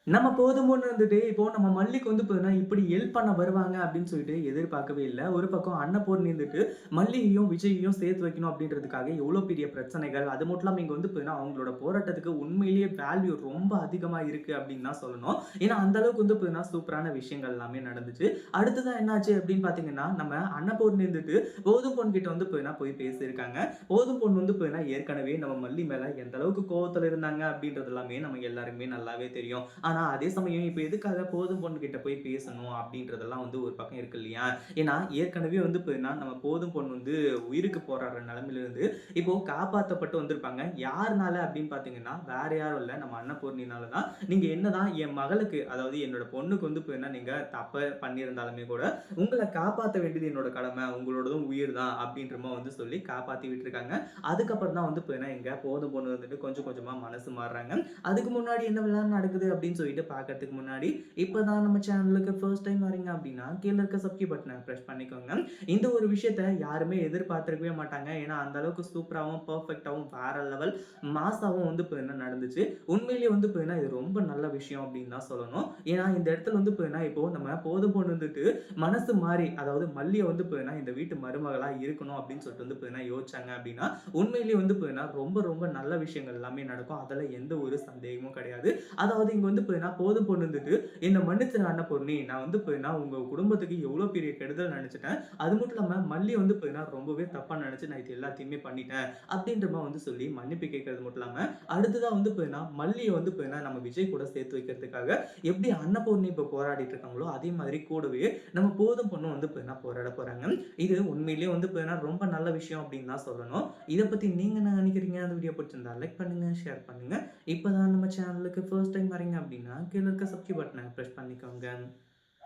நம்ம போதுமோன்னு இருந்துட்டு, இப்போ நம்ம மல்லிக்கு வந்து பார்த்தீங்கன்னா, இப்படி ஹெல்ப் பண்ண வருவாங்க அப்படின்னு சொல்லிட்டு எதிர்பார்க்கவே இல்ல. ஒரு பக்கம் அன்னபூர்ணி இருந்துட்டு, மல்லியையும், விஜய்யையும் சேர்த்து வைக்கணும் அப்படின்றதுக்காக எவ்வளோ பெரிய பிரச்சனைகள். அது மட்டும் இல்லாம இங்க வந்து பார்த்தீங்கன்னா, அவங்களோட போராட்டத்துக்கு உண்மையிலேயே வேல்யூ ரொம்ப அதிகமா இருக்கு அப்படின்னு தான் சொல்லணும். ஏன்னா, அந்த அளவுக்கு வந்து பார்த்தீங்கன்னா, சூப்பரான விஷயங்கள் எல்லாமே நடந்துச்சு. அடுத்ததா என்னாச்சு அப்படின்னு பார்த்தீங்கன்னா, நம்ம அன்னபூர்ணி இருந்துட்டு, போதும் பொன் கிட்ட வந்து பார்த்தீங்கன்னா, போய் பேசியிருக்காங்க. போதும் பொன் வந்து பார்த்தீங்கன்னா, ஏற்கனவே நம்ம மல்லி மேல எந்த அளவுக்கு கோவத்துல இருந்தாங்க அப்படின்றது எல்லாமே நமக்கு எல்லாருக்குமே நல்லாவே தெரியும். ஆனா, அதே சமயம் இப்ப எதுக்காக போதும் பொண்ணு கிட்ட போய் பேசணும் அப்படின்றதெல்லாம் வந்து ஒரு பக்கம் இருக்கு இல்லையா? ஏன்னா, ஏற்கனவே வந்து பார்த்தீங்கன்னா, நம்ம போதும் பொண்ணு வந்து உயிருக்கு போராடுற நிலைமையில இருந்து, இப்போ காப்பாத்தப்பட்டு வந்திருப்பாங்க. யாருனால அப்படின்னு பார்த்தீங்கன்னா, வேற யாரும் இல்ல. நம்ம அன்னபூர்ணினால தான். நீங்க என்னதான் என் மகளுக்கு, அதாவது என்னோட பொண்ணுக்கு வந்து பார்த்தீங்கன்னா, நீங்க தப்பு பண்ணியிருந்தாலுமே கூட, உங்கள காப்பாத்த வேண்டியது என்னோட கடமை. உங்களோடதும் உயிர் தான் அப்படின்ற மாரி வந்து சொல்லி காப்பாத்தி விட்டுருக்காங்க. அதுக்கப்புறம் தான் வந்து பார்த்தீங்கன்னா, எங்க போதும் பொண்ணு வந்துட்டு கொஞ்சம் கொஞ்சமா மனசு மாறுறாங்க. அதுக்கு முன்னாடி என்னவெல்லாம் நடக்குது அப்படின்னு சொல்லிட்டு பார்க்கறதுக்கு முன்னாடி, இப்பதான் நம்ம சேனலுக்கு ஃபர்ஸ்ட் டைம் வரீங்க அப்படின்னா, கீழ இருக்க சப்ஸ்கிரைப் பட்டன பிரஸ் பண்ணிக்கோங்க. இந்த ஒரு விஷயத்த யாருமே எதிர்பார்த்திருக்கவே மாட்டாங்க. ஏன்னா, அந்த அளவுக்கு சூப்பராவும், பெர்ஃபெக்ட்டாவும் வேற லெவல் மாஸாவும் வந்து பார்த்தீங்கன்னா நடந்துச்சு. உண்மையிலேயே வந்து பார்த்தீங்கன்னா, இது ரொம்ப நல்ல விஷயம் அப்படின்னு தான் சொல்லணும். ஏன்னா, இந்த இடத்துல வந்து பார்த்தீங்கன்னா, இப்போ நம்ம போதும் பொண்ணு வந்துட்டு மனசு மாறி, அதாவது மல்லிய வந்து பார்த்தீங்கன்னா, இந்த வீட்டு மருமகளா இருக்கணும் அப்படின்னு சொல்லிட்டு வந்து பார்த்தீங்கன்னா யோசிச்சாங்க அப்படின்னா, உண்மையிலேயே வந்து பார்த்தீங்கன்னா, ரொம்ப ரொம்ப நல்ல விஷயங்கள் எல்லாமே நடக்கும். அதுல எந்த ஒரு சந்தேகமும் கிடையாது. அதாவது இங்க வந்து பார்த்தீங்கன்னா, போதும் பொண்ணு இருந்துட்டு, "என்ன மன்னிச்சிரு அன்னபூர்ணி. நான் வந்து பார்த்தீங்கன்னா, உங்க குடும்பத்துக்கு எவ்வளோ பெரிய கெடுதல் நெனச்சுட்டேன். அது மட்டும் இல்லாம மல்லி வந்து பார்த்தீங்கன்னா, ரொம்பவே தப்பா நெனச்சு நான் இது எல்லாத்தையுமே பண்ணிட்டேன்." அப்படின்ற மாரி வந்து சொல்லி மன்னிப்பு கேட்கறது மட்டும் இல்லாம, அடுத்ததா வந்து பார்த்தீங்கன்னா, மல்லிய வந்து பார்த்தீங்கன்னா, நம்ம விஜய் கூட சேர்த்து வைக்கிறதுக்காக எப்படி அன்னபூர்ணி இப்ப போராடிட்டு இருக்காங்களோ, அதே மாதிரி கூடவே நம்ம போதும் பொண்ணும் வந்து பார்த்தீங்கன்னா, போராட போறாங்க. இது உண்மையிலேயே வந்து பார்த்தீங்கன்னா, ரொம்ப நல்ல விஷயம் அப்படின்னு தான் சொல்லணும். இத பத்தி நீங்க என்ன நெனைக்கிறீங்க? அந்த வீடியோ பிடிச்சிருந்தா லைக் பண்ணுங்க, ஷேர் பண்ணுங்க. இப்பதான் நம்ம சேனலுக்கு ஃபர்ஸ்ட் டைம் வரீங்க அப்படின்னா, கீழ இருக்க சப்ஸ்கிரைப் பட்டன பிரஸ் பண்ணிக்கோங்க.